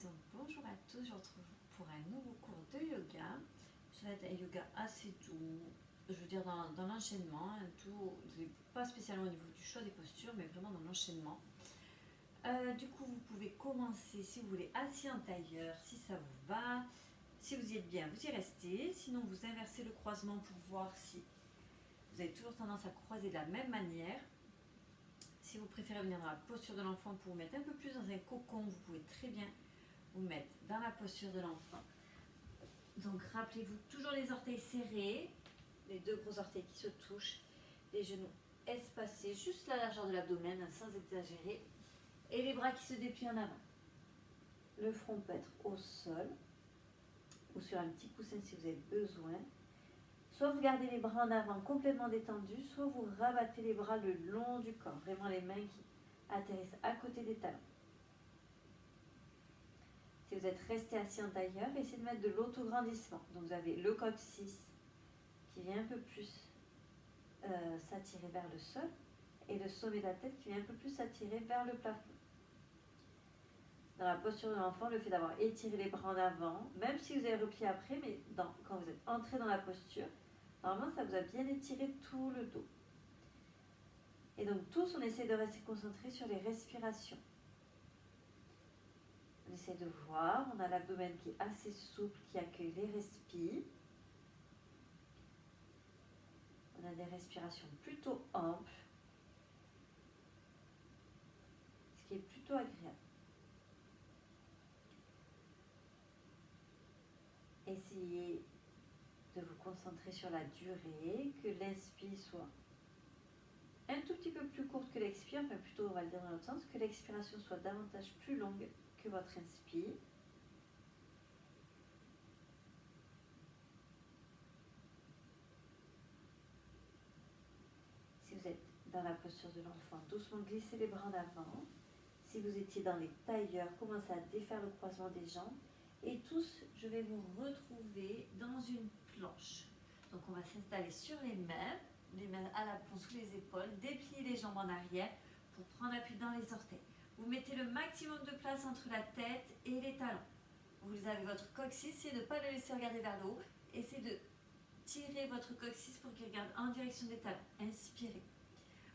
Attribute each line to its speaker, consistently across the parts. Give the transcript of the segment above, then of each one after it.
Speaker 1: Donc bonjour à tous, je vous retrouve pour un nouveau cours de yoga. Ça va être un yoga assez doux, je veux dire dans l'enchaînement, pas spécialement au niveau du choix des postures, mais vraiment dans l'enchaînement. Du coup, vous pouvez commencer si vous voulez assis en tailleur, si ça vous va. Si vous y êtes bien, vous y restez. Sinon, vous inversez le croisement pour voir si vous avez toujours tendance à croiser de la même manière. Si vous préférez venir dans la posture de l'enfant pour vous mettre un peu plus dans un cocon, vous pouvez très bien vous mettre dans la posture de l'enfant. Donc rappelez-vous toujours les orteils serrés, les deux gros orteils qui se touchent, les genoux espacés, juste la largeur de l'abdomen sans exagérer, et les bras qui se déplient en avant. Le front peut être au sol ou sur un petit coussin si vous avez besoin. Soit vous gardez les bras en avant complètement détendus, soit vous rabattez les bras le long du corps, vraiment les mains qui atterrissent à côté des talons. Si vous êtes resté assis en tailleur, essayez de mettre de l'autograndissement. Donc vous avez le coccyx qui vient un peu plus s'attirer vers le sol et le sommet de la tête qui vient un peu plus s'attirer vers le plafond. Dans la posture de l'enfant, le fait d'avoir étiré les bras en avant, même si vous avez replié après, mais quand vous êtes entré dans la posture, normalement ça vous a bien étiré tout le dos. Et donc tous, on essaie de rester concentré sur les respirations. On essaie de voir, on a l'abdomen qui est assez souple, qui accueille les respires. On a des respirations plutôt amples, ce qui est plutôt agréable. Essayez de vous concentrer sur la durée, que l'inspire soit un tout petit peu plus courte que l'expire, enfin plutôt on va le dire dans l'autre sens, que l'expiration soit davantage plus longue que votre inspire. Si vous êtes dans la posture de l'enfant, doucement glissez les bras en avant. Si vous étiez dans les tailleurs, commencez à défaire le croisement des jambes. Et tous, je vais vous retrouver dans une planche. Donc on va s'installer sur les mains à l'aplomb sous les épaules, déplier les jambes en arrière pour prendre appui dans les orteils. Vous mettez le maximum de place entre la tête et les talons. Vous avez votre coccyx, essayez de ne pas le laisser regarder vers le haut. Essayez de tirer votre coccyx pour qu'il regarde en direction des talons. Inspirez.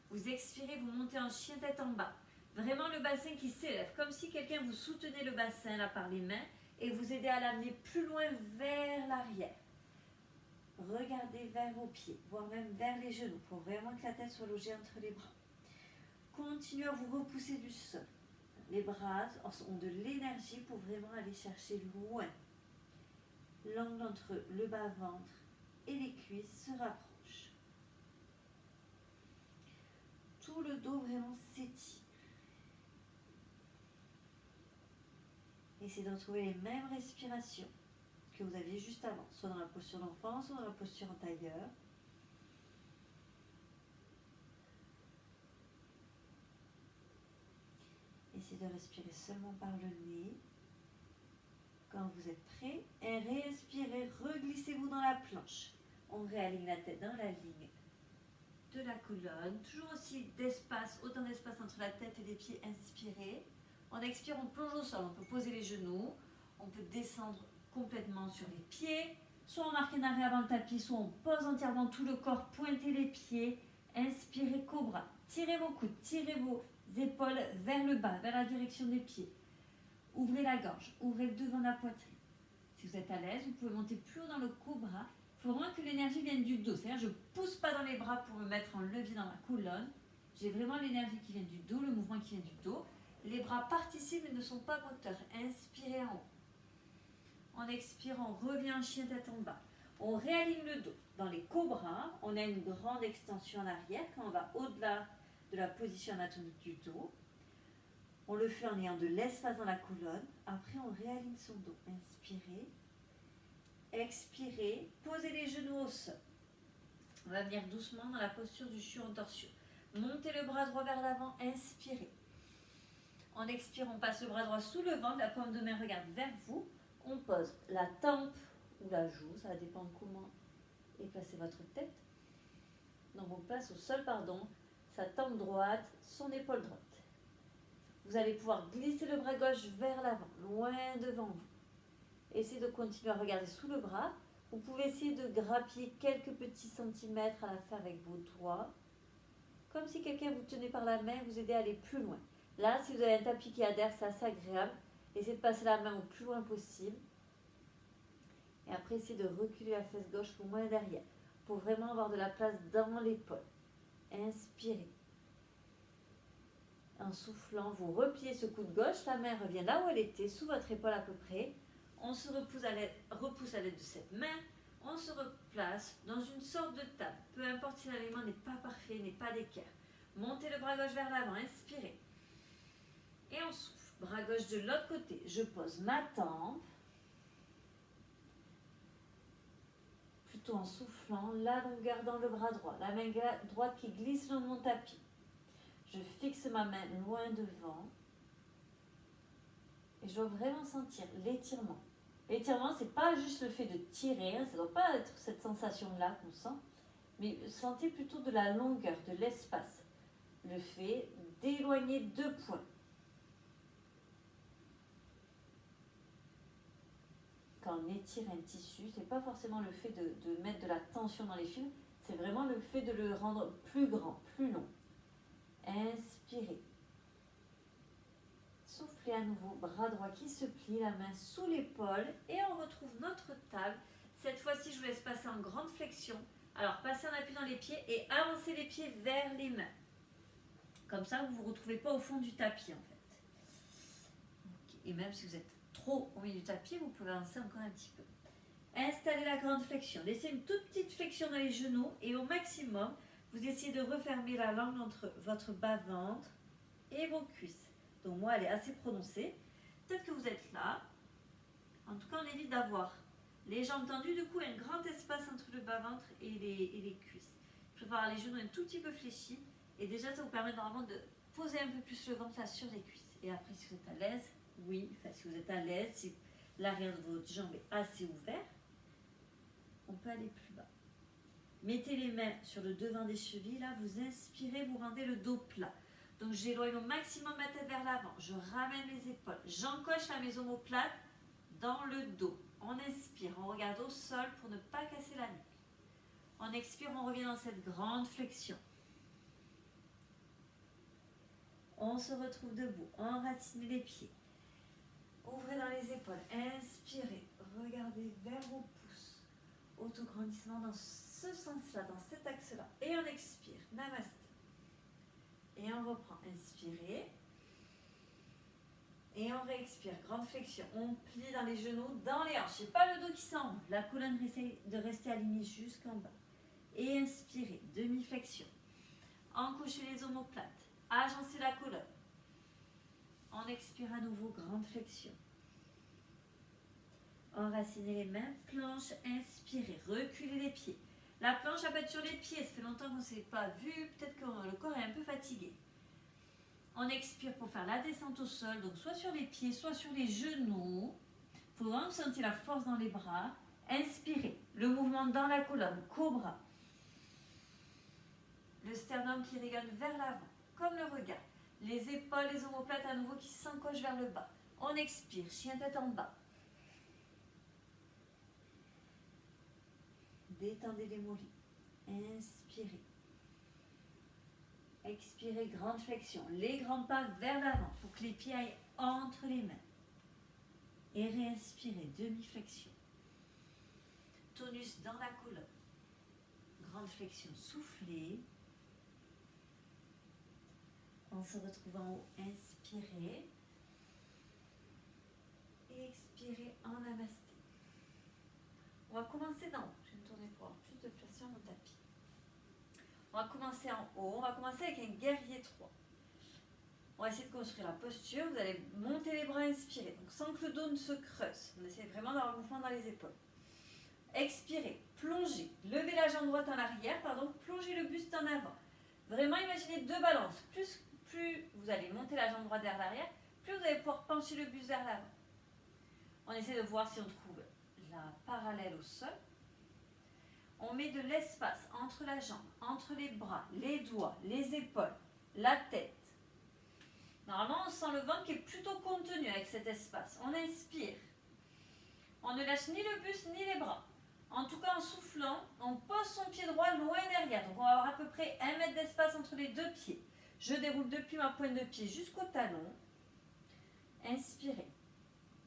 Speaker 1: Vous expirez, vous montez en chien tête en bas. Vraiment le bassin qui s'élève, comme si quelqu'un vous soutenait le bassin là par les mains et vous aidez à l'amener plus loin vers l'arrière. Regardez vers vos pieds, voire même vers les genoux, pour vraiment que la tête soit logée entre les bras. Continuez à vous repousser du sol. Les bras ont de l'énergie pour vraiment aller chercher loin. L'angle entre le bas-ventre et les cuisses se rapproche. Tout le dos vraiment s'étire. Essayez de retrouver les mêmes respirations que vous aviez juste avant, soit dans la posture d'enfant, soit dans la posture en tailleur. Essayez de respirer seulement par le nez. Quand vous êtes prêt, réinspirez, reglissez-vous dans la planche. On réaligne la tête dans la ligne de la colonne. Toujours aussi d'espace, autant d'espace entre la tête et les pieds. Inspirez. On expire, on plonge au sol. On peut poser les genoux. On peut descendre complètement sur les pieds. Soit on marque un arrêt avant le tapis, soit on pose entièrement tout le corps. Pointez les pieds. Inspirez, cobra. Tirez vos coudes, tirez vos épaules vers le bas, vers la direction des pieds. Ouvrez la gorge, ouvrez le devant de la poitrine. Si vous êtes à l'aise, vous pouvez monter plus haut dans le cobra. Il faut vraiment que l'énergie vienne du dos. C'est-à-dire, je ne pousse pas dans les bras pour me mettre en levier dans la colonne. J'ai vraiment l'énergie qui vient du dos, le mouvement qui vient du dos. Les bras participent mais ne sont pas moteurs. Inspirez en haut. En expirant, on revient en chien tête en bas. On réaligne le dos. Dans les cobras, on a une grande extension en arrière quand on va au-delà de la position anatomique du dos. On le fait en ayant de l'espace dans la colonne. Après, on réaligne son dos. Inspirez. Expirez. Posez les genoux au sol. On va venir doucement dans la posture du chiron-torsion. Montez le bras droit vers l'avant. Inspirez. En expirant, on passe le bras droit sous le ventre. La paume de main regarde vers vous. On pose la tempe ou la joue. Ça va dépendre comment est placée votre tête. Donc, on passe au sol, sa tempe droite, son épaule droite. Vous allez pouvoir glisser le bras gauche vers l'avant, loin devant vous. Essayez de continuer à regarder sous le bras. Vous pouvez essayer de grappiller quelques petits centimètres à la fin avec vos doigts. Comme si quelqu'un vous tenait par la main et vous aidait à aller plus loin. Là, si vous avez un tapis qui adhère, c'est assez agréable. Essayez de passer la main au plus loin possible. Et après, essayez de reculer la fesse gauche au moins derrière. Pour vraiment avoir de la place dans l'épaule. Inspirez. En soufflant, vous repliez ce coude gauche. La main revient là où elle était, sous votre épaule à peu près. On se repousse à l'aide de cette main. On se replace dans une sorte de table. Peu importe si l'alignement n'est pas parfait, n'est pas d'équerre. Montez le bras gauche vers l'avant, inspirez. Et on souffle. Bras gauche de l'autre côté. Je pose ma tempe. Plutôt en soufflant, la longueur dans le bras droit. La main droite qui glisse dans mon tapis. Je fixe ma main loin devant. Et je dois vraiment sentir l'étirement. L'étirement, ce n'est pas juste le fait de tirer, ça ne doit pas être cette sensation-là qu'on sent, mais sentez plutôt de la longueur, de l'espace. Le fait d'éloigner 2 points. Quand on étire un tissu, ce n'est pas forcément le fait de mettre de la tension dans les fils, c'est vraiment le fait de le rendre plus grand, plus long. Inspirez. Soufflez à nouveau, bras droit qui se plie, la main sous l'épaule et on retrouve notre table. Cette fois-ci, je vous laisse passer en grande flexion. Alors, passez en appui dans les pieds et avancez les pieds vers les mains. Comme ça, vous ne vous retrouvez pas au fond du tapis en fait. Et même si vous êtes trop au milieu du tapis, vous pouvez avancer encore un petit peu. Installez la grande flexion. Laissez une toute petite flexion dans les genoux et au maximum, vous essayez de refermer la langue entre votre bas-ventre et vos cuisses. Donc moi, elle est assez prononcée. Peut-être que vous êtes là. En tout cas, on évite d'avoir les jambes tendues. Du coup, il y a un grand espace entre le bas-ventre et les cuisses. Je vais avoir les genoux un tout petit peu fléchis. Et déjà, ça vous permet normalement de poser un peu plus le ventre là sur les cuisses. Et après, si vous êtes à l'aise, oui, si vous êtes à l'aise, si l'arrière de votre jambe est assez ouvert, on peut aller plus bas. Mettez les mains sur le devant des chevilles. Là, vous inspirez, vous rendez le dos plat. Donc, j'éloigne au maximum ma tête vers l'avant. Je ramène les épaules. J'encoche la mes omoplates dans le dos. On inspire, on regarde au sol pour ne pas casser la nuque. On expire, on revient dans cette grande flexion. On se retrouve debout. Enracinez les pieds. Ouvrez dans les épaules. Inspirez. Regardez vers vos pouces. Autograndissement dans ce sens-là, dans cet axe-là. Et on expire. Namasté. Et on reprend, inspirez. Et on réexpire, grande flexion. On plie dans les genoux, dans les hanches. C'est pas le dos qui s'enroule. La colonne essaie de rester alignée jusqu'en bas. Et inspirez, demi-flexion. Encochez les omoplates. Agencez la colonne. On expire à nouveau, grande flexion. Enracinez les mains, planche, inspirez, reculez les pieds. La planche elle peut être sur les pieds, ça fait longtemps qu'on ne s'est pas vu, peut-être que le corps est un peu fatigué. On expire pour faire la descente au sol, donc soit sur les pieds, soit sur les genoux. Il faut vraiment sentir la force dans les bras. Inspirez, le mouvement dans la colonne, cobra. Le sternum qui rayonne vers l'avant, comme le regard. Les épaules, les omoplates à nouveau qui s'encochent vers le bas. On expire, chien tête en bas. Détendez les mollets. Inspirez. Expirez, grande flexion. Les grands pas vers l'avant. Il faut que les pieds aillent entre les mains. Et réinspirez, demi-flexion. Tonus dans la colonne. Grande flexion, soufflez. On se retrouve en haut. Inspirez. Et expirez en namasté. On va commencer d'en haut. Je vais me tourner pour avoir plus de place sur mon tapis. On va commencer en haut. On va commencer avec un guerrier 3. On va essayer de construire la posture. Vous allez monter les bras, inspirer. Donc sans que le dos ne se creuse. On essaie vraiment d'avoir le mouvement dans les épaules. Expirez, plongez. Levez la jambe droite en arrière, plongez le buste en avant. Vraiment imaginez 2 balances. Plus vous allez monter la jambe droite vers l'arrière, plus vous allez pouvoir pencher le buste vers l'avant. On essaie de voir si on trouve la parallèle au sol. On met de l'espace entre la jambe, entre les bras, les doigts, les épaules, la tête. Normalement, on sent le ventre qui est plutôt contenu avec cet espace. On inspire. On ne lâche ni le buste ni les bras. En tout cas, en soufflant, on pose son pied droit loin derrière. Donc, on va avoir à peu près 1 mètre d'espace entre les deux pieds. Je déroule depuis ma pointe de pied jusqu'au talon. Inspirez.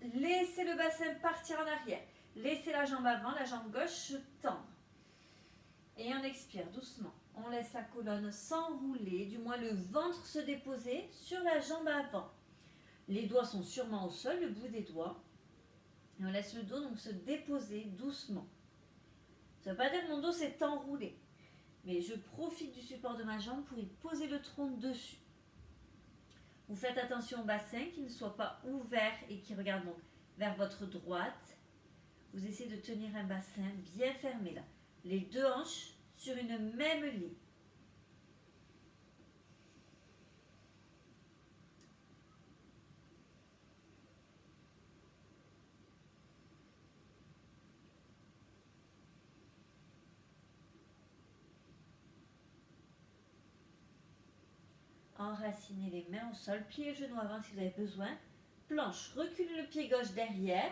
Speaker 1: Laissez le bassin partir en arrière. Laissez la jambe avant, la jambe gauche se tendre. Et on expire doucement. On laisse la colonne s'enrouler, du moins le ventre se déposer sur la jambe avant. Les doigts sont sûrement au sol, le bout des doigts. Et on laisse le dos donc se déposer doucement. Ça ne veut pas dire que mon dos s'est enroulé. Mais je profite du support de ma jambe pour y poser le tronc dessus. Vous faites attention au bassin, qu'il ne soit pas ouvert et qui regarde donc vers votre droite. Vous essayez de tenir un bassin bien fermé là. Les deux hanches sur une même ligne. Enracinez les mains au sol, pliez le genou avant si vous avez besoin. Planche, reculez le pied gauche derrière,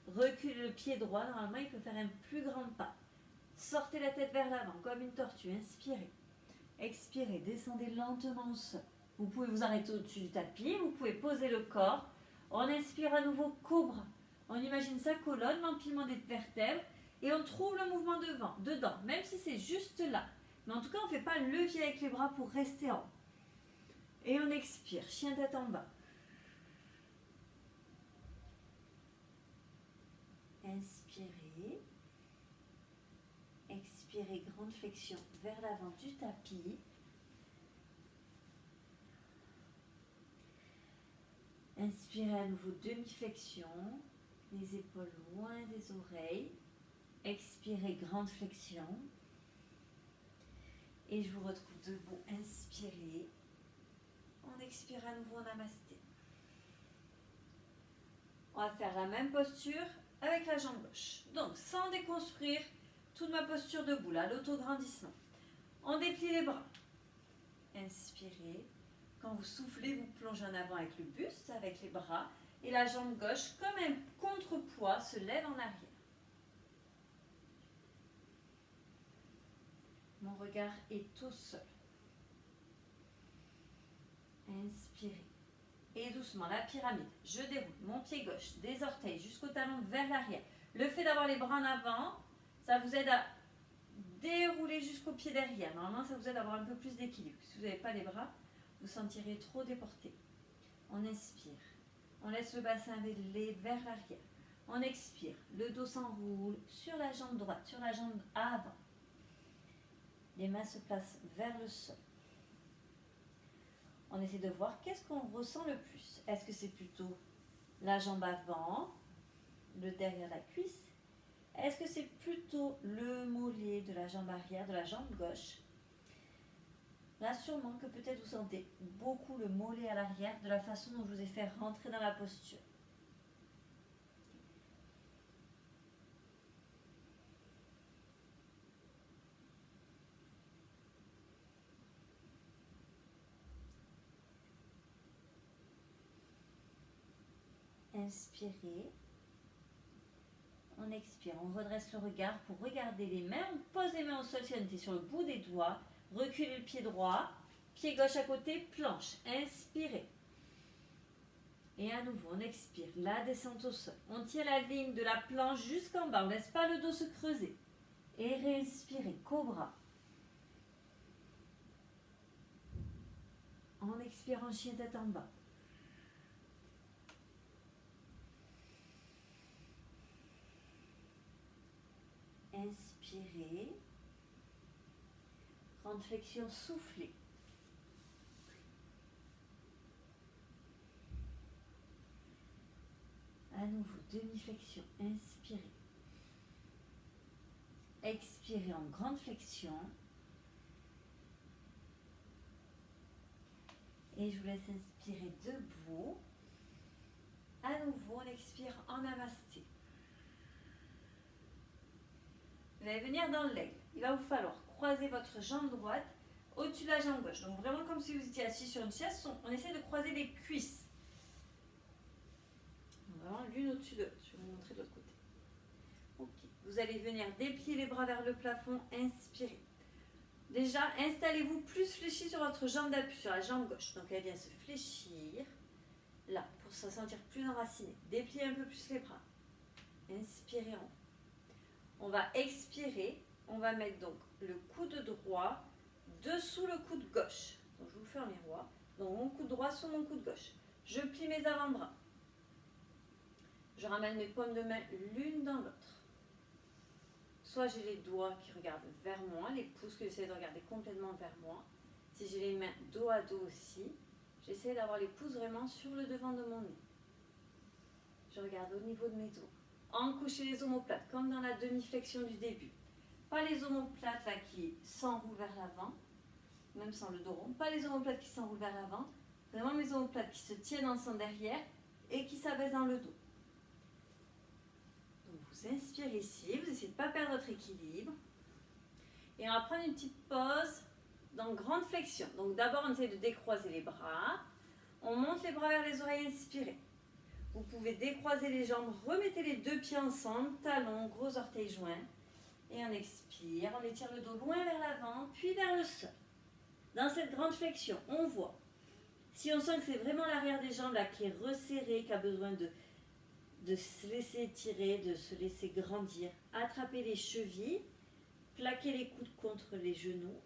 Speaker 1: reculez le pied droit, normalement il peut faire un plus grand pas. Sortez la tête vers l'avant comme une tortue, inspirez. Expirez, descendez lentement au sol. Vous pouvez vous arrêter au-dessus du tapis, vous pouvez poser le corps. On inspire à nouveau cobra. On imagine sa colonne, l'empilement des vertèbres et on trouve le mouvement dedans, même si c'est juste là. Mais en tout cas, on ne fait pas levier avec les bras pour rester en haut. Et on expire, chien tête en bas. Inspirez. Expirez, grande flexion vers l'avant du tapis. Inspirez à nouveau, demi-flexion. Les épaules loin des oreilles. Expirez, grande flexion. Et je vous retrouve debout. Inspirez. On expire à nouveau en namasté. On va faire la même posture avec la jambe gauche. Donc, sans déconstruire toute ma posture debout, là, l'autograndissement. On déplie les bras. Inspirez. Quand vous soufflez, vous plongez en avant avec le buste, avec les bras. Et la jambe gauche, comme un contrepoids, se lève en arrière. Mon regard est au sol. Inspirez. Et doucement, la pyramide. Je déroule mon pied gauche, des orteils jusqu'au talon vers l'arrière. Le fait d'avoir les bras en avant, ça vous aide à dérouler jusqu'au pied derrière. Normalement, ça vous aide à avoir un peu plus d'équilibre. Si vous n'avez pas les bras, vous sentirez trop déporté. On inspire. On laisse le bassin aller vers l'arrière. On expire. Le dos s'enroule sur la jambe droite, sur la jambe avant. Les mains se placent vers le sol. On essaie de voir qu'est-ce qu'on ressent le plus. Est-ce que c'est plutôt la jambe avant, le derrière la cuisse? Est-ce que c'est plutôt le mollet de la jambe arrière, de la jambe gauche? Là, sûrement que peut-être vous sentez beaucoup le mollet à l'arrière de la façon dont je vous ai fait rentrer dans la posture. Inspirez. On expire, on redresse le regard pour regarder les mains. On pose les mains au sol si on était sur le bout des doigts. Reculez le pied droit. Pied gauche à côté, planche. Inspirez. Et à nouveau, on expire. La descente au sol. On tient la ligne de la planche jusqu'en bas. On ne laisse pas le dos se creuser. Et réinspirez. Cobra. En expirant, chien tête en bas. Inspirez. Grande flexion, soufflez. À nouveau, demi-flexion, inspirez. Expirez en grande flexion. Et je vous laisse inspirer debout. À nouveau, on expire en namasté. Vous allez venir dans l'aigle. Il va vous falloir croiser votre jambe droite au-dessus de la jambe gauche. Donc vraiment comme si vous étiez assis sur une chaise, on essaie de croiser les cuisses. Vraiment l'une au-dessus de l'autre. Je vais vous montrer de l'autre côté. Ok. Vous allez venir déplier les bras vers le plafond, inspirez. Déjà, installez-vous plus fléchi sur votre jambe d'appui, sur la jambe gauche. Donc elle vient se fléchir, là, pour se sentir plus enraciné. Dépliez un peu plus les bras. Inspirez en haut. On va expirer, on va mettre donc le coude droit dessous le coude gauche. Donc je vous fais un miroir. Donc mon coude droit sur mon coude gauche. Je plie mes avant-bras. Je ramène mes paumes de main l'une dans l'autre. Soit j'ai les doigts qui regardent vers moi, les pouces que j'essaie de regarder complètement vers moi. Si j'ai les mains dos à dos aussi, j'essaie d'avoir les pouces vraiment sur le devant de mon nez. Je regarde au niveau de mes doigts. Encochez les omoplates, comme dans la demi-flexion du début. Pas les omoplates là qui s'enroulent vers l'avant, même sans le dos rond. Pas les omoplates qui s'enroulent vers l'avant. Vraiment mes omoplates qui se tiennent ensemble derrière et qui s'abaissent dans le dos. Donc vous inspirez ici, vous essayez de ne pas perdre votre équilibre. Et on va prendre une petite pause dans grande flexion. Donc d'abord on essaie de décroiser les bras. On monte les bras vers les oreilles, inspirez. Vous pouvez décroiser les jambes, remettez les deux pieds ensemble, talons, gros orteils joints. Et on expire, on étire le dos loin vers l'avant, puis vers le sol. Dans cette grande flexion, on voit, si on sent que c'est vraiment l'arrière des jambes là, qui est resserré, qui a besoin de se laisser étirer, de se laisser grandir, attrapez les chevilles, plaquez les coudes contre les genoux,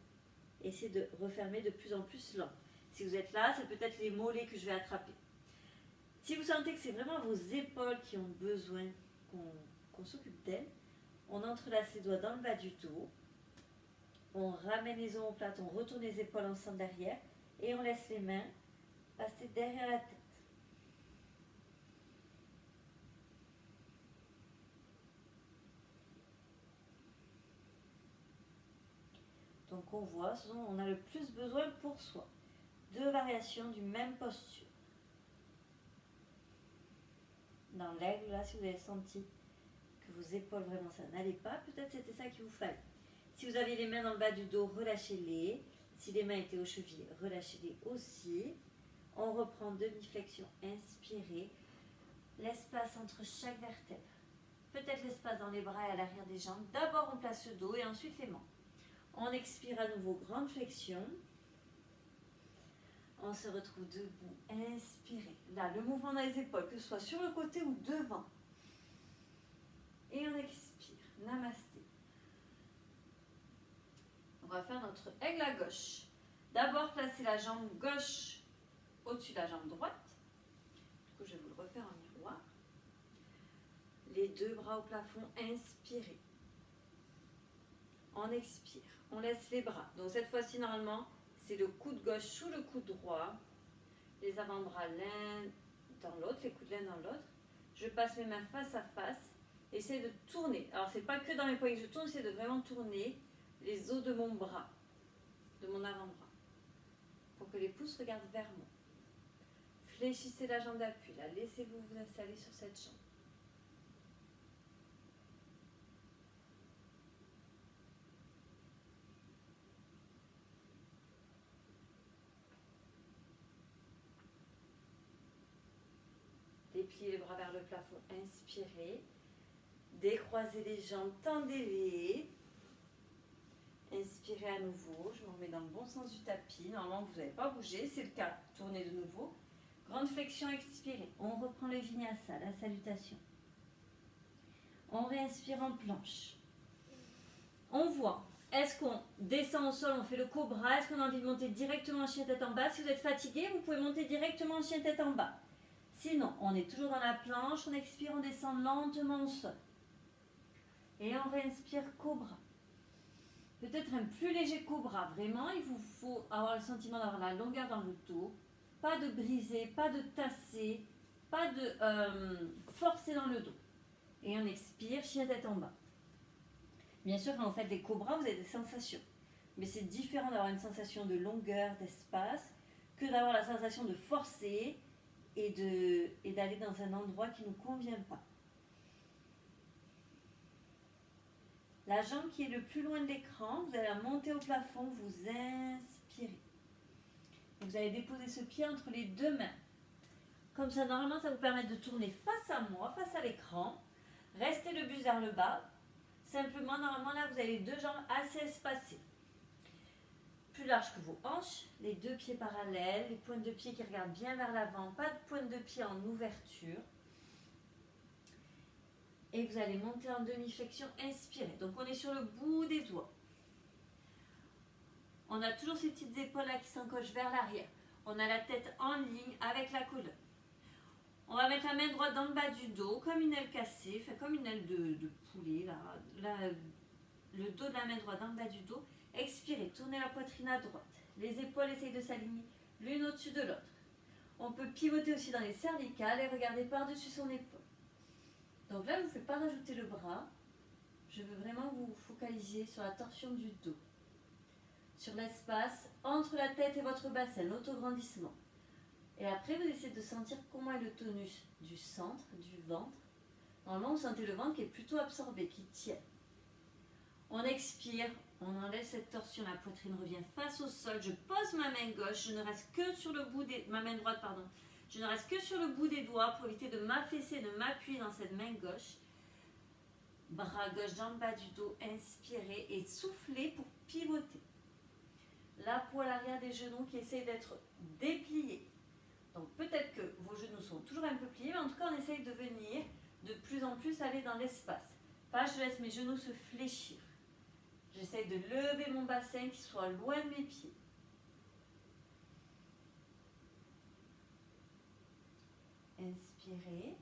Speaker 1: essayez de refermer de plus en plus lent. Si vous êtes là, c'est peut-être les mollets que je vais attraper. Si vous sentez que c'est vraiment vos épaules qui ont besoin qu'on s'occupe d'elles, on entrelace les doigts dans le bas du dos, on ramène les omoplates, on retourne les épaules ensemble derrière et on laisse les mains passer derrière la tête. Donc on voit, on a le plus besoin pour soi. 2 variations du même posture. Dans l'aigle, là, si vous avez senti que vos épaules, vraiment, ça n'allait pas, peut-être c'était ça qu'il vous fallait. Si vous avez les mains dans le bas du dos, relâchez-les. Si les mains étaient aux chevilles, relâchez-les aussi. On reprend demi-flexion, inspirez. L'espace entre chaque vertèbre. Peut-être l'espace dans les bras et à l'arrière des jambes. D'abord, on place le dos et ensuite les mains. On expire à nouveau, grande flexion. On se retrouve debout, inspirez. Là, le mouvement dans les épaules, que ce soit sur le côté ou devant. Et on expire, namasté. On va faire notre aigle à gauche. D'abord, placez la jambe gauche au-dessus de la jambe droite. Du coup, je vais vous le refaire en miroir. Les 2 bras au plafond, inspirez. On expire, on laisse les bras. Donc cette fois-ci, normalement, c'est le coude gauche sous le coude droit. Les avant-bras l'un dans l'autre, les coudes l'un dans l'autre. Je passe mes mains face à face. Essayez de tourner. Alors, c'est pas que dans les poignets que je tourne, c'est de vraiment tourner les os de mon bras, de mon avant-bras, pour que les pouces regardent vers moi. Fléchissez la jambe d'appui, là. Laissez-vous vous installer sur cette jambe. Dépliez les bras vers le plafond, inspirez. Décroisez les jambes, tendez-les. Inspirez à nouveau, je me remets dans le bon sens du tapis. Normalement, vous n'avez pas bougé, c'est le cas. Tournez de nouveau. Grande flexion, expirez. On reprend le vinyasa, la salutation. On réinspire en planche. On voit. Est-ce qu'on descend au sol, on fait le cobra? Est-ce qu'on a envie de monter directement en chien tête en bas? Si vous êtes fatigué, vous pouvez monter directement en chien tête en bas. Sinon, on est toujours dans la planche, on expire, on descend lentement au sol. Et on réinspire cobra. Peut-être un plus léger cobra. Vraiment, il vous faut avoir le sentiment d'avoir la longueur dans le dos. Pas de briser, pas de tasser, pas de forcer dans le dos. Et on expire, chien tête en bas. Bien sûr, quand vous faites des cobras, vous avez des sensations. Mais c'est différent d'avoir une sensation de longueur, d'espace, que d'avoir la sensation de forcer et d'aller dans un endroit qui ne nous convient pas. La jambe qui est le plus loin de l'écran, vous allez la monter au plafond, vous inspirez. inspirez. Vous allez déposer ce pied entre les deux mains. Comme ça, normalement, ça vous permet de tourner face à moi, face à l'écran. Restez le buste vers le bas. Simplement, normalement, là, vous avez les deux jambes assez espacées. Plus large que vos hanches, les deux pieds parallèles, les pointes de pied qui regardent bien vers l'avant, pas de pointe de pied en ouverture. Et vous allez monter en demi-flexion, inspirez. Donc, on est sur le bout des doigts. On a toujours ces petites épaules là qui s'encochent vers l'arrière. On a la tête en ligne avec la colonne. On va mettre la main droite dans le bas du dos, comme une aile cassée, fait comme une aile de poulet. Le dos de la main droite dans le bas du dos. Expirez, tournez la poitrine à droite. Les épaules essayent de s'aligner l'une au-dessus de l'autre. On peut pivoter aussi dans les cervicales et regarder par-dessus son épaule. Donc là, je ne vous fais pas rajouter le bras. Je veux vraiment vous focaliser sur la torsion du dos. Sur l'espace entre la tête et votre bassin, l'autograndissement. Et après, vous essayez de sentir comment est le tonus du centre, du ventre. Normalement, vous sentez le ventre qui est plutôt absorbé, qui tient. On expire, on enlève cette torsion, la poitrine revient face au sol. Je pose ma main gauche, je ne reste que sur le bout des... ma main droite, pardon. Je ne reste que sur le bout des doigts pour éviter de m'affaisser, de m'appuyer dans cette main gauche. Bras gauche dans le bas du dos, inspirez et soufflez pour pivoter. La peau à l'arrière des genoux qui essaye d'être dépliée. Donc peut-être que vos genoux sont toujours un peu pliés, mais en tout cas on essaye de venir de plus en plus aller dans l'espace. Pas je laisse mes genoux se fléchir. J'essaye de lever mon bassin qui soit loin de mes pieds. Inspirez.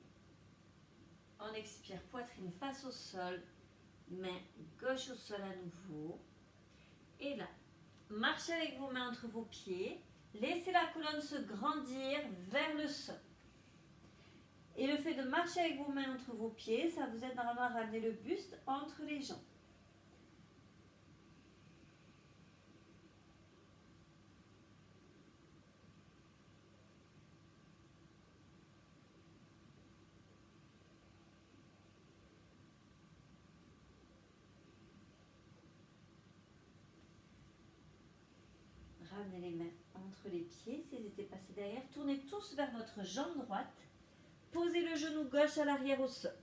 Speaker 1: On expire, poitrine face au sol, main gauche au sol à nouveau. Et là, marchez avec vos mains entre vos pieds. Laissez la colonne se grandir vers le sol. Et le fait de marcher avec vos mains entre vos pieds, ça vous aide normalement à ramener le buste entre les jambes. Ramenez les mains entre les pieds, si elles étaient passées derrière. Tournez tous vers votre jambe droite. Posez le genou gauche à l'arrière au sol.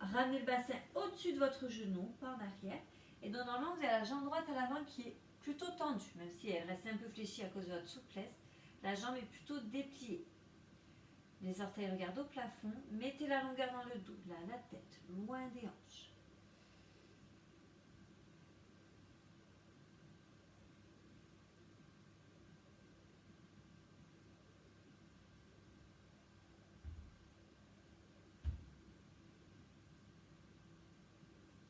Speaker 1: Ramenez le bassin au-dessus de votre genou, pas en arrière. Et donc normalement, vous avez la jambe droite à l'avant qui est plutôt tendue, même si elle reste un peu fléchie à cause de votre souplesse. La jambe est plutôt dépliée. Les orteils regardent au plafond. Mettez la longueur dans le dos, là, la tête, loin des hanches.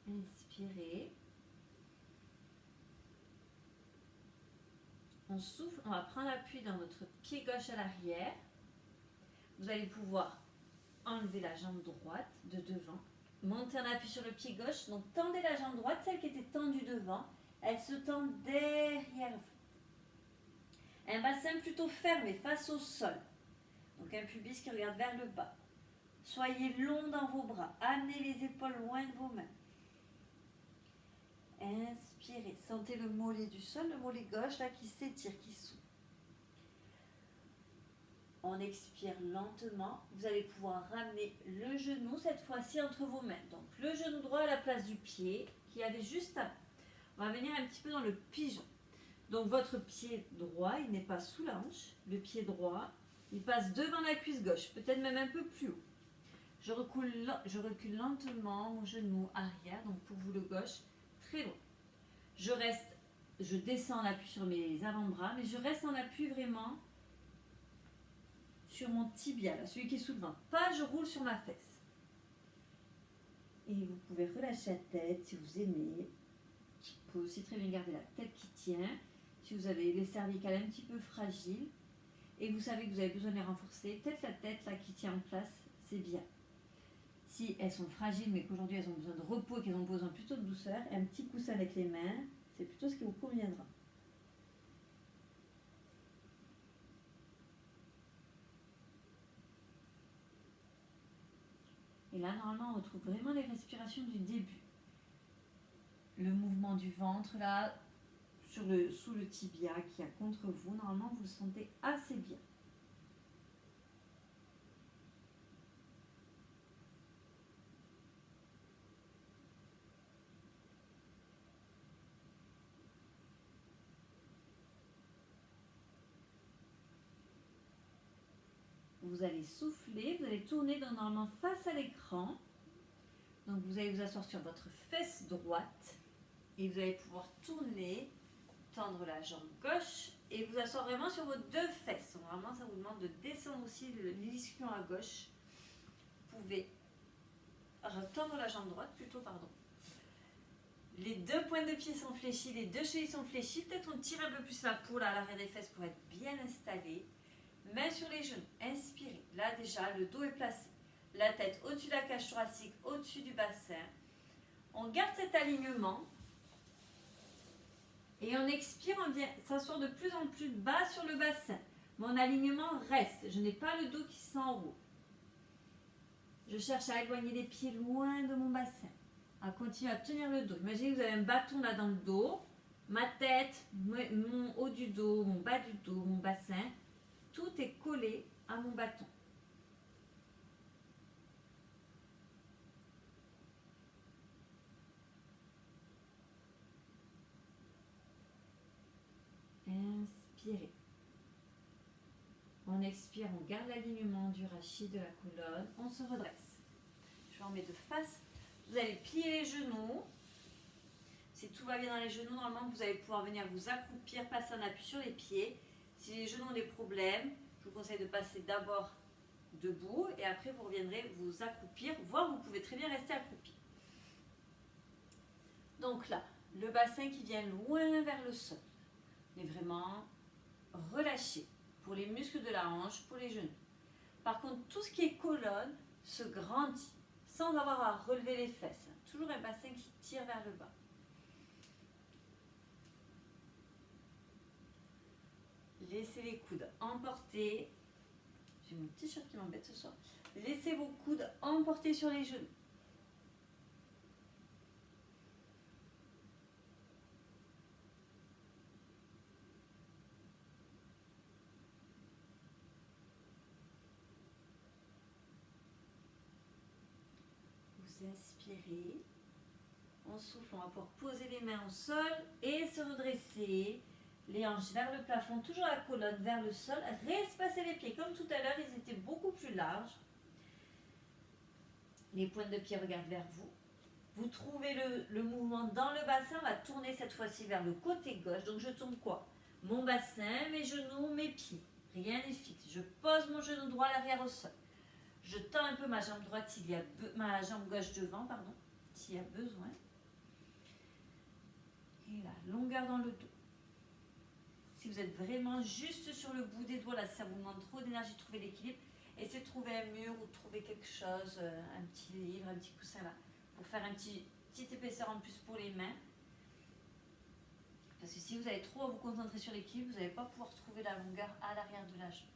Speaker 1: Inspirez. On souffle, on va prendre appui dans votre pied gauche à l'arrière. Vous allez pouvoir enlever la jambe droite de devant. Montez en appui sur le pied gauche. Donc tendez la jambe droite, celle qui était tendue devant. Elle se tend derrière vous. Un bassin plutôt fermé face au sol. Donc un pubis qui regarde vers le bas. Soyez long dans vos bras. Amenez les épaules loin de vos mains. Inspirez. Sentez le mollet du sol, le mollet gauche là qui s'étire, qui s'ouvre. On expire lentement. Vous allez pouvoir ramener le genou cette fois-ci entre vos mains. Donc le genou droit à la place du pied qui avait juste avant. On va venir un petit peu dans le pigeon. Donc votre pied droit, il n'est pas sous la hanche. Le pied droit, il passe devant la cuisse gauche, peut-être même un peu plus haut. Je recule lentement mon genou arrière, donc pour vous le gauche, très loin. Je descends en appui sur mes avant-bras, mais je reste en appui vraiment sur mon tibia, là, celui qui est sous le ventre. Pas je roule sur ma fesse. Et vous pouvez relâcher la tête si vous aimez. Vous pouvez aussi très bien garder la tête qui tient. Si vous avez les cervicales un petit peu fragiles et vous savez que vous avez besoin de les renforcer, peut-être la tête là qui tient en place, c'est bien. Si elles sont fragiles mais qu'aujourd'hui elles ont besoin de repos et qu'elles ont besoin plutôt de douceur, un petit coussin avec les mains, c'est plutôt ce qui vous conviendra. Et là, normalement, on retrouve vraiment les respirations du début. Le mouvement du ventre, là, sous le tibia qui est contre vous. Normalement, vous le sentez assez bien. Vous allez souffler, vous allez tourner normalement face à l'écran. Donc vous allez vous asseoir sur votre fesse droite et vous allez pouvoir tourner, tendre la jambe gauche et vous asseoir vraiment sur vos deux fesses. Normalement, ça vous demande de descendre aussi l'ischion à gauche. Vous pouvez tendre la jambe droite, plutôt, pardon. Les deux pointes de pied sont fléchis, les deux chevilles sont fléchis. Peut-être on tire un peu plus la peau là, à l'arrière des fesses pour être bien installé. Main sur les genoux, inspirez. Là déjà, le dos est placé. La tête au-dessus de la cage thoracique, au-dessus du bassin. On garde cet alignement. Et on expire, on vient s'asseoir de plus en plus bas sur le bassin. Mon alignement reste. Je n'ai pas le dos qui s'enroule. Je cherche à éloigner les pieds loin de mon bassin. À continuer à tenir le dos. Imaginez que vous avez un bâton là dans le dos. Ma tête, mon haut du dos, mon bas du dos, mon bassin. Tout est collé à mon bâton. Inspirez. On expire, on garde l'alignement du rachis de la colonne. On se redresse. Je vous remets de face. Vous allez plier les genoux. Si tout va bien dans les genoux, normalement, vous allez pouvoir venir vous accroupir, passer un appui sur les pieds. Si les genoux ont des problèmes, je vous conseille de passer d'abord debout et après vous reviendrez vous accroupir, voire vous pouvez très bien rester accroupi. Donc là, le bassin qui vient loin vers le sol. On est vraiment relâché pour les muscles de la hanche, pour les genoux. Par contre, tout ce qui est colonne se grandit sans avoir à relever les fesses. Toujours un bassin qui tire vers le bas. Laissez les coudes emporter. J'ai mon t-shirt qui m'embête ce soir. Laissez vos coudes emporter sur les genoux. Vous inspirez. On souffle, on va pouvoir poser les mains au sol et se redresser. Les hanches vers le plafond, toujours la colonne vers le sol. Respacez les pieds. Comme tout à l'heure, ils étaient beaucoup plus larges. Les pointes de pied regardent vers vous. Vous trouvez le mouvement dans le bassin. On va tourner cette fois-ci vers le côté gauche. Donc je tourne quoi? Mon bassin, mes genoux, mes pieds. Rien n'est fixe. Je pose mon genou droit à l'arrière au sol. Je tends un peu ma jambe droite s'il y a ma jambe gauche devant, pardon, s'il y a besoin. Et là, longueur dans le dos. Si vous êtes vraiment juste sur le bout des doigts, là, ça vous demande trop d'énergie, trouver l'équilibre. Essayez de trouver un mur ou de trouver quelque chose, un petit livre, un petit coussin là, pour faire une petite épaisseur en plus pour les mains. Parce que si vous allez trop à vous concentrer sur l'équilibre, vous n'allez pas pouvoir trouver la longueur à l'arrière de la jambe.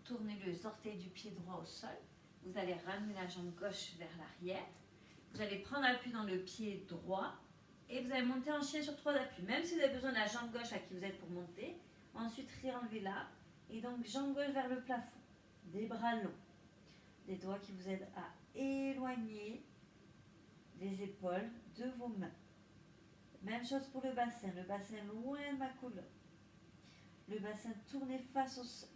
Speaker 1: Tournez les orteils du pied droit au sol. Vous allez ramener la jambe gauche vers l'arrière. Vous allez prendre appui dans le pied droit et vous allez monter en chien sur 3 appuis. Même si vous avez besoin de la jambe gauche à qui vous êtes pour monter. Ensuite, réenlevez là. Et donc, jambe gauche vers le plafond. Des bras longs. Des doigts qui vous aident à éloigner les épaules de vos mains. Même chose pour le bassin. Le bassin loin de ma colonne. Le bassin tourné face au sol.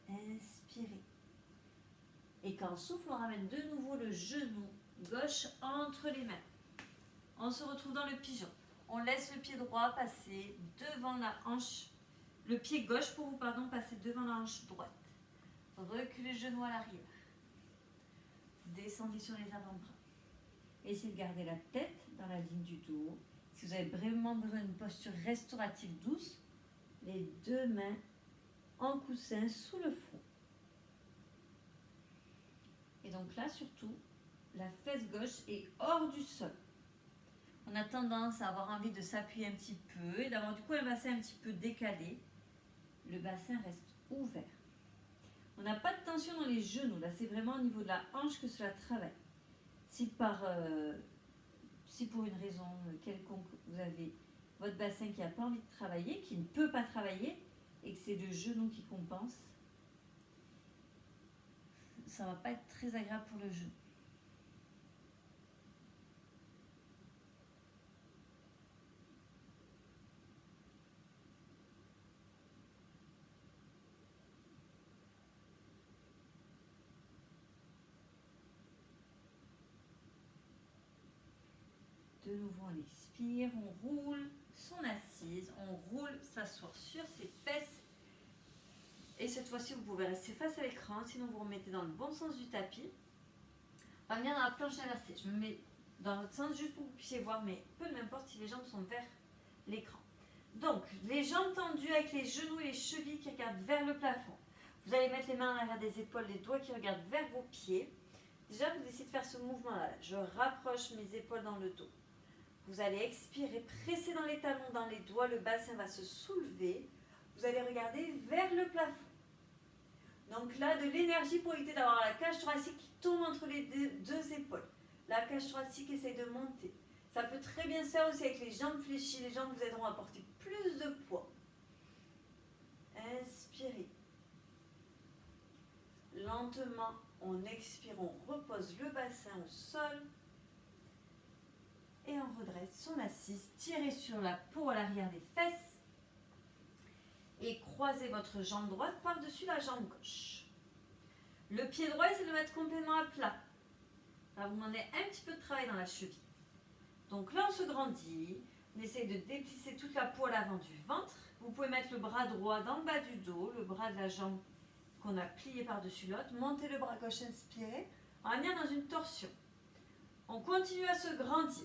Speaker 1: Inspirez. Et quand on souffle, on ramène de nouveau le genou gauche entre les mains. On se retrouve dans le pigeon. On laisse le pied droit passer devant la hanche. Le pied gauche, pour vous, pardon, passer devant la hanche droite. Reculez le genou à l'arrière. Descendez sur les avant-bras. Essayez de garder la tête dans la ligne du dos. Si Si vous avez vraiment besoin d'une posture restaurative douce, les deux mains en coussin sous le front. Et donc là, surtout, la fesse gauche est hors du sol. On a tendance à avoir envie de s'appuyer un petit peu et d'avoir du coup un bassin un petit peu décalé. Le bassin reste ouvert. On n'a pas de tension dans les genoux. Là, c'est vraiment au niveau de la hanche que cela travaille. Si pour une raison quelconque, vous avez votre bassin qui n'a pas envie de travailler, qui ne peut pas travailler, et que c'est le genou qui compense, ça ne va pas être très agréable pour le genou. De nouveau, on expire, on roule son assise, on roule s'asseoir sur ses fesses. Et cette fois-ci, vous pouvez rester face à l'écran, sinon vous remettez dans le bon sens du tapis. On va venir dans la planche inversée. Je me mets dans l'autre sens juste pour que vous puissiez voir, mais peu m'importe si les jambes sont vers l'écran. Donc, les jambes tendues avec les genoux et les chevilles qui regardent vers le plafond. Vous allez mettre les mains en arrière des épaules, les doigts qui regardent vers vos pieds. Déjà, vous décidez de faire ce mouvement-là. Je rapproche mes épaules dans le dos. Vous allez expirer, presser dans les talons, dans les doigts, le bassin va se soulever. Vous allez regarder vers le plafond. Donc là, de l'énergie pour éviter d'avoir la cage thoracique qui tombe entre les deux épaules. La cage thoracique essaye de monter. Ça peut très bien se faire aussi avec les jambes fléchies. Les jambes vous aideront à porter plus de poids. Inspirez. Lentement, on expire, on repose le bassin au sol. Et on redresse son assise. Tirez sur la peau à l'arrière des fesses. Et croisez votre jambe droite par-dessus la jambe gauche. Le pied droit, c'est de le mettre complètement à plat. Ça va vous demander un petit peu de travail dans la cheville. Donc là, on se grandit. On essaye de déplisser toute la peau à l'avant du ventre. Vous pouvez mettre le bras droit dans le bas du dos, le bras de la jambe qu'on a plié par-dessus l'autre. Montez le bras gauche, inspirez. On va venir dans une torsion. On continue à se grandir.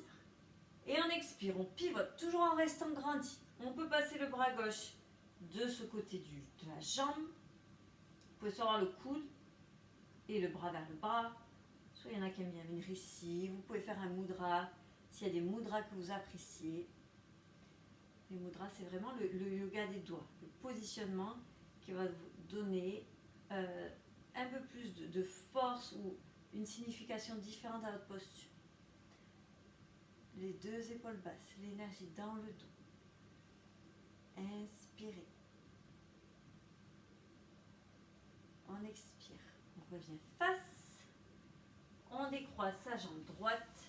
Speaker 1: Et on expire, on pivote, toujours en restant grandi. On peut passer le bras gauche de ce côté de la jambe. Vous pouvez sortir le coude et le bras vers le bas. Soit il y en a qui aiment bien venir ici. Vous pouvez faire un mudra s'il y a des mudras que vous appréciez. Les mudras, c'est vraiment le yoga des doigts, le positionnement qui va vous donner un peu plus de force ou une signification différente à votre posture. Les deux épaules basses, l'énergie dans le dos. Inspirez. On expire. On revient face. On décroise sa jambe droite.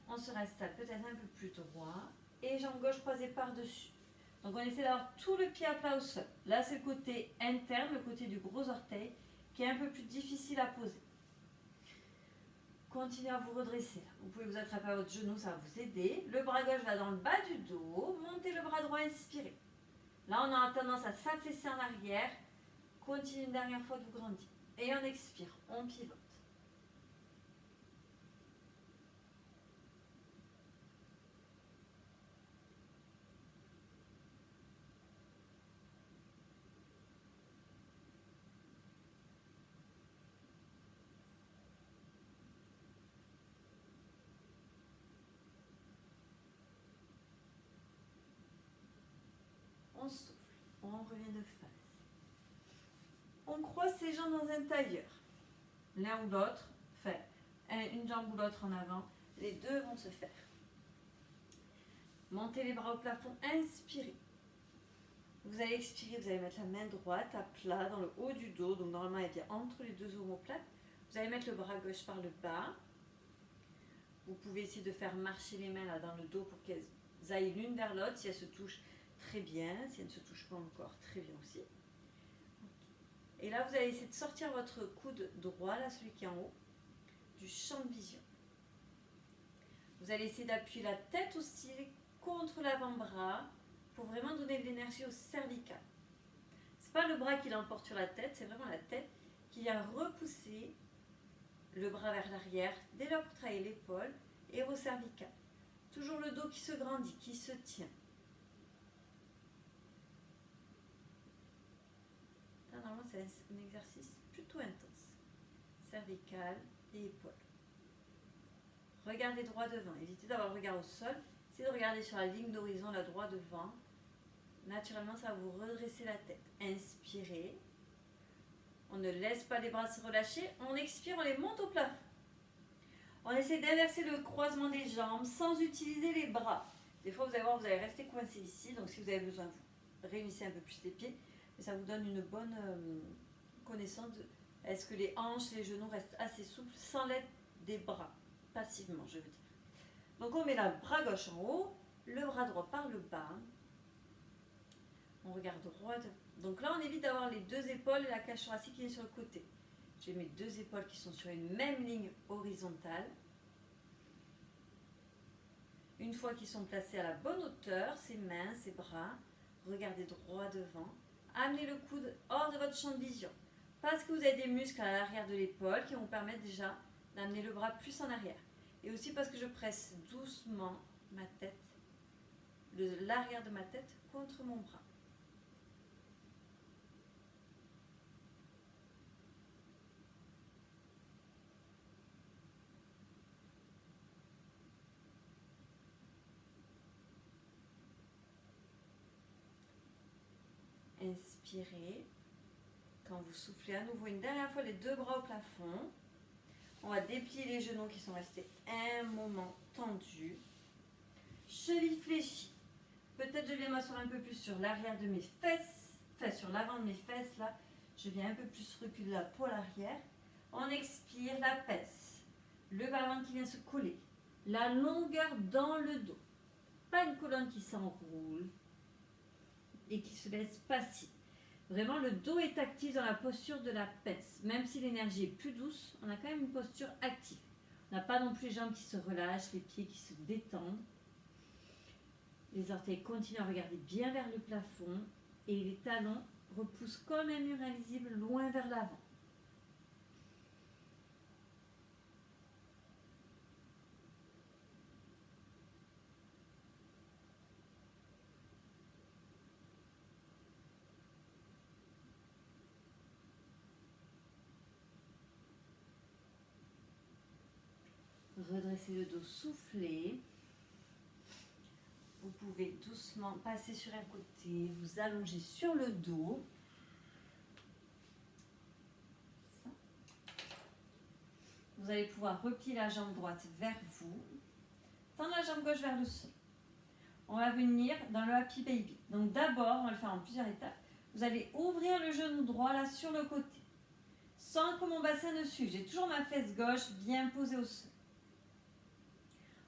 Speaker 1: On se reste peut-être un peu plus droit. Et jambe gauche croisée par-dessus. Donc on essaie d'avoir tout le pied à plat au sol. Là, c'est le côté interne, le côté du gros orteil, qui est un peu plus difficile à poser. Continuez à vous redresser. Vous pouvez vous attraper à votre genou, ça va vous aider. Le bras gauche va dans le bas du dos. Montez le bras droit, inspirez. Là, on a tendance à s'affaisser en arrière. Continuez une dernière fois de vous grandir. Et on expire, on pivote. On souffle, on revient de face. On croise ses jambes dans un tailleur. L'un ou l'autre, fait une jambe ou l'autre en avant. Les deux vont se faire. Montez les bras au plafond, inspirez. Vous allez expirer, vous allez mettre la main droite à plat dans le haut du dos. Donc normalement, elle vient entre les deux omoplates. Vous allez mettre le bras gauche par le bas. Vous pouvez essayer de faire marcher les mains là dans le dos pour qu'elles aillent l'une vers l'autre. Si elles se touchent, très bien. Si elles ne se touchent pas encore, très bien aussi. Et là, vous allez essayer de sortir votre coude droit, là, celui qui est en haut, du champ de vision. Vous allez essayer d'appuyer la tête aussi contre l'avant-bras pour vraiment donner de l'énergie au cervical. Ce n'est pas le bras qui l'emporte sur la tête, c'est vraiment la tête qui vient repousser le bras vers l'arrière, dès lors pour travailler l'épaule et vos cervicales. Toujours le dos qui se grandit, qui se tient. Là, normalement, c'est un exercice plutôt intense. Cervical et épaules. Regardez droit devant. Évitez d'avoir le regard au sol. Essayez de regarder sur la ligne d'horizon, la droit devant. Naturellement, ça va vous redresser la tête. Inspirez. On ne laisse pas les bras se relâcher. On expire, on les monte au plafond. On essaie d'inverser le croisement des jambes sans utiliser les bras. Des fois, vous allez voir, vous allez rester coincé ici. Donc, si vous avez besoin, vous réunissez un peu plus les pieds. Et ça vous donne une bonne connaissance de est-ce que les hanches, les genoux restent assez souples sans l'aide des bras. Passivement, je veux dire. Donc, on met le bras gauche en haut, le bras droit par le bas. On regarde droit. Donc là, on évite d'avoir les deux épaules et la cage thoracique qui est sur le côté. J'ai mes deux épaules qui sont sur une même ligne horizontale. Une fois qu'ils sont placés à la bonne hauteur, ses mains, ses bras, regardez droit devant. Amenez le coude hors de votre champ de vision. Parce que vous avez des muscles à l'arrière de l'épaule qui vont vous permettre déjà d'amener le bras plus en arrière. Et aussi parce que je presse doucement ma tête, l'arrière de ma tête contre mon bras. Inspirez. Quand vous soufflez à nouveau une dernière fois les deux bras au plafond, on va déplier les genoux qui sont restés un moment tendus. Cheville fléchie. Peut-être je viens m'asseoir un peu plus sur l'arrière de mes fesses, enfin sur l'avant de mes fesses là. Je viens un peu plus reculer la peau à l'arrière. On expire, la pèse. Le bas-ventre qui vient se coller. La longueur dans le dos. Pas une colonne qui s'enroule et qui se laisse passer. Vraiment, le dos est actif dans la posture de la pince. Même si l'énergie est plus douce, on a quand même une posture active. On n'a pas non plus les jambes qui se relâchent, les pieds qui se détendent. Les orteils continuent à regarder bien vers le plafond et les talons repoussent comme un mur invisible loin vers l'avant. Redressez le dos, soufflez. Vous pouvez doucement passer sur un côté, vous allonger sur le dos. Ça. Vous allez pouvoir replier la jambe droite vers vous. Tendre la jambe gauche vers le sol. On va venir dans le Happy Baby. Donc d'abord, on va le faire en plusieurs étapes. Vous allez ouvrir le genou droit là sur le côté. Sans que mon bassin ne suive. J'ai toujours ma fesse gauche bien posée au sol.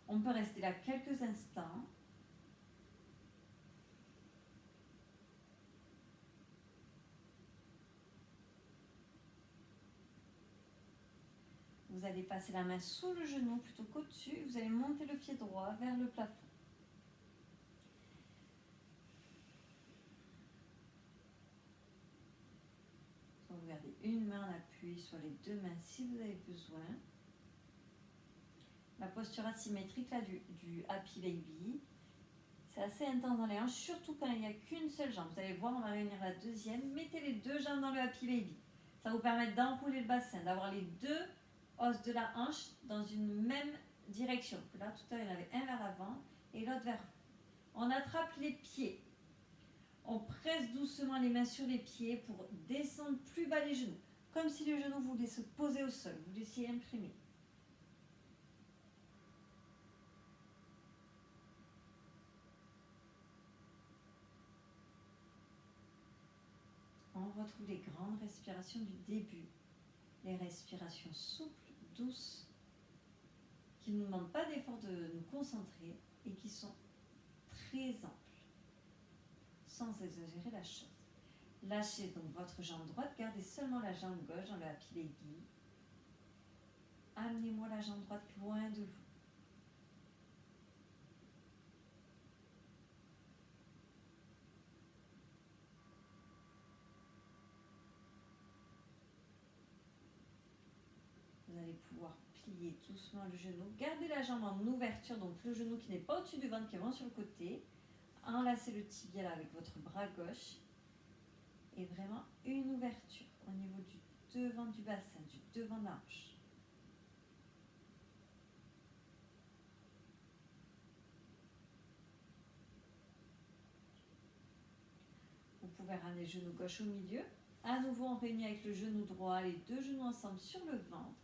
Speaker 1: On peut rester là quelques instants. Vous allez passer la main sous le genou plutôt qu'au-dessus. Vous allez monter le pied droit vers le plafond. Vous gardez une main en appui sur les deux mains si vous avez besoin. La posture asymétrique là, du Happy Baby. C'est assez intense dans les hanches, surtout quand il n'y a qu'une seule jambe. Vous allez voir, on va réunir la deuxième. Mettez les deux jambes dans le Happy Baby. Ça va vous permettre d'enrouler le bassin, d'avoir les deux os de la hanche dans une même direction. Là, tout à l'heure, il y en avait un vers l'avant et l'autre vers vous. On attrape les pieds. On presse doucement les mains sur les pieds pour descendre plus bas les genoux. Comme si les genoux voulaient se poser au sol. Vous laissiez imprimer. On retrouve les grandes respirations du début. Les respirations souples, douces, qui ne nous demandent pas d'effort de nous concentrer et qui sont très amples, sans exagérer la chose. Lâchez donc votre jambe droite, gardez seulement la jambe gauche dans le Happy Baby. Amenez-moi la jambe droite loin de vous. Vous allez pouvoir plier doucement le genou. Gardez la jambe en ouverture, donc le genou qui n'est pas au-dessus du ventre, qui est vraiment sur le côté. Enlacez le tibia là avec votre bras gauche. Et vraiment une ouverture au niveau du devant du bassin, du devant de la hanche. Vous pouvez ramener le genou gauche au milieu. À nouveau, on réunit avec le genou droit, les deux genoux ensemble sur le ventre.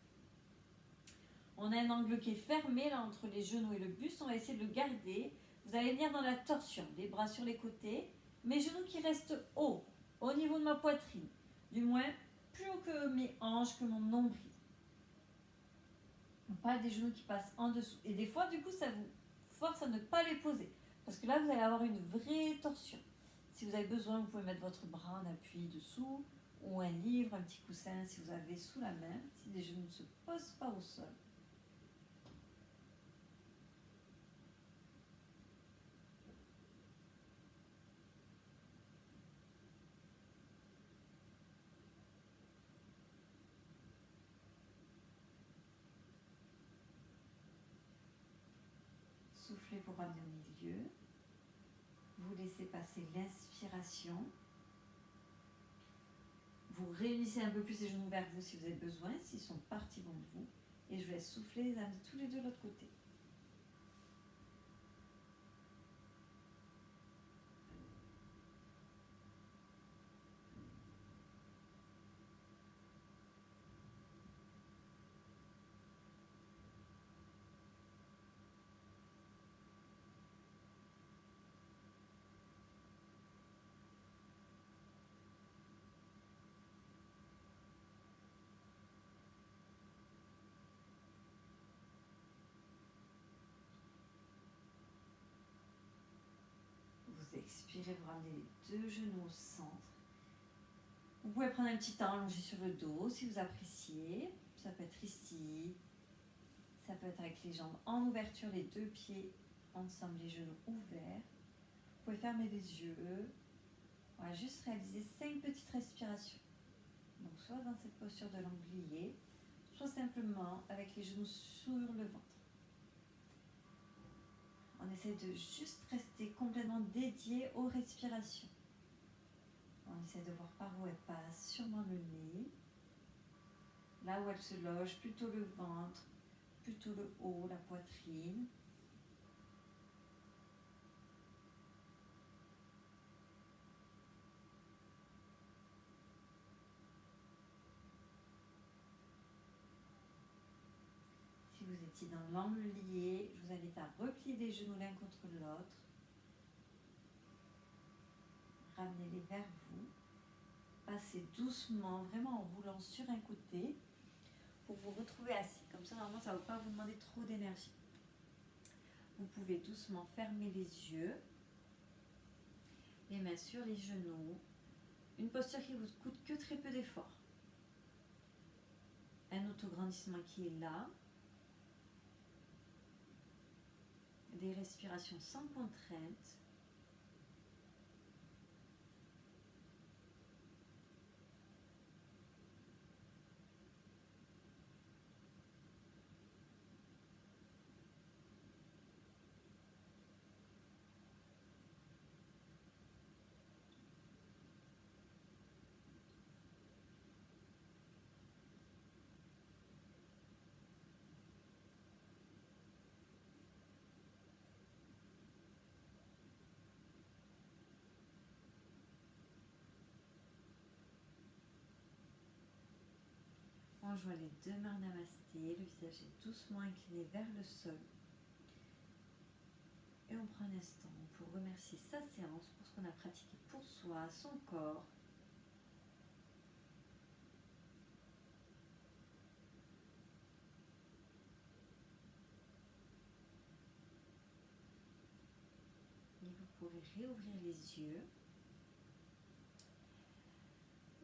Speaker 1: On a un angle qui est fermé là entre les genoux et le buste. On va essayer de le garder. Vous allez venir dans la torsion, les bras sur les côtés. Mes genoux qui restent hauts, au niveau de ma poitrine. Du moins, plus haut que mes hanches, que mon nombril. Pas des genoux qui passent en dessous. Et des fois, du coup, ça vous force à ne pas les poser. Parce que là, vous allez avoir une vraie torsion. Si vous avez besoin, vous pouvez mettre votre bras en appui dessous. Ou un livre, un petit coussin si vous avez sous la main. Si les genoux ne se posent pas au sol. Soufflez pour ramener au milieu. Vous laissez passer l'inspiration. Vous réunissez un peu plus les genoux vers vous si vous avez besoin, s'ils sont partis loin de vous. Et je vous laisse souffler, les amener tous les deux de l'autre côté. Vous expirez, vous ramenez les deux genoux au centre. Vous pouvez prendre un petit temps allongé sur le dos si vous appréciez. Ça peut être ici. Ça peut être avec les jambes en ouverture, les deux pieds ensemble, les genoux ouverts. Vous pouvez fermer les yeux. Voilà, juste réaliser 5 petites respirations. Donc soit dans cette posture de l'anglier, soit simplement avec les genoux sur le ventre. On essaie de juste rester complètement dédié aux respirations. On essaie de voir par où elles passent, sûrement le nez. Là où elles se logent, plutôt le ventre, plutôt le haut, la poitrine. Si vous étiez dans l'angle lié, je vous invite à replier les genoux l'un contre l'autre. Ramenez-les vers vous. Passez doucement, vraiment en roulant sur un côté pour vous retrouver assis. Comme ça, normalement, ça ne va pas vous demander trop d'énergie. Vous pouvez doucement fermer les yeux, les mains sur les genoux. Une posture qui vous coûte que très peu d'effort. Un autograndissement qui est là. Des respirations sans contrainte. On joint les deux mains namasté, le visage est doucement incliné vers le sol. Et on prend un instant pour remercier sa séance pour ce qu'on a pratiqué pour soi, son corps. Et vous pourrez réouvrir les yeux.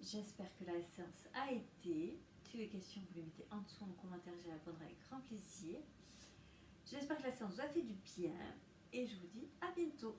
Speaker 1: J'espère que la séance a été. Si vous avez des questions, vous les mettez en dessous en commentaire, j'y répondrai avec grand plaisir. J'espère que la séance vous a fait du bien et je vous dis à bientôt.